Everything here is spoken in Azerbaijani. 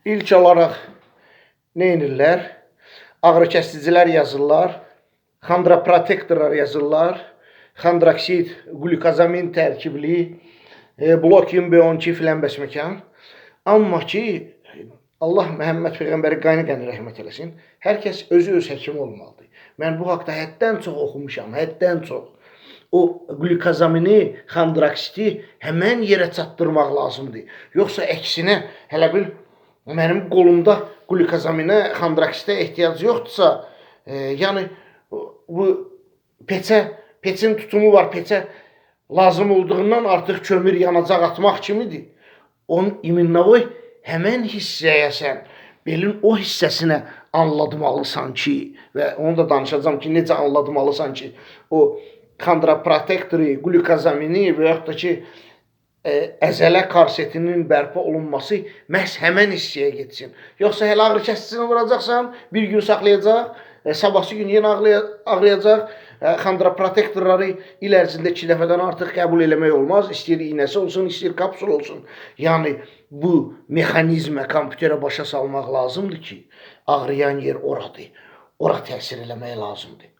İlk olaraq nə edirlər? Ağrı kəsicilər yazırlar, xondraprotektorlar yazırlar, xondroksid, qlükozamin tərkibli, blokin B12 filan bəsməkan. Amma ki, Allah Məhəmməd Peyğəmbəri qani-qani rəhmət eləsin, hər kəs özü öz həkimi olmalıdır. Mən bu haqda həddən çox oxumuşam, həddən çox. O qlükozamini, xondroksidi həmən yerə çatdırmaq lazımdır. Yoxsa əksinə, hələ bil mənim qolumda qlükozaminə, xondroksidə ehtiyac yoxdursa, yəni bu peçin tutumu var, peçə lazım olduğundan artıq kömür yanacaq atmaq kimidir. Onun immünovoy həmən hissəyə sən, belin o hissəsinə anlatmalısan ki, və onu da danışacağım ki, necə anlatmalısan ki, o xondroprotektoru, qlükozamini və yaxud da ki, əzələ korsetinin bərpa olunması məhz həmən hissəyə getsin. Yoxsa hələ ağrı kəsicisini vuracaqsan, bir gün saxlayacaq, sabahsı gün yenə ağrıyacaq. Xondroprotektorları il ərzində 2 dəfədən artıq qəbul eləmək olmaz. İstəyir iynəsi olsun, istəyir kapsul olsun. Yəni bu mexanizmə, kompüterə başa salmaq lazımdır ki, ağrıyan yer oradır. Ora təsir eləmək lazımdır.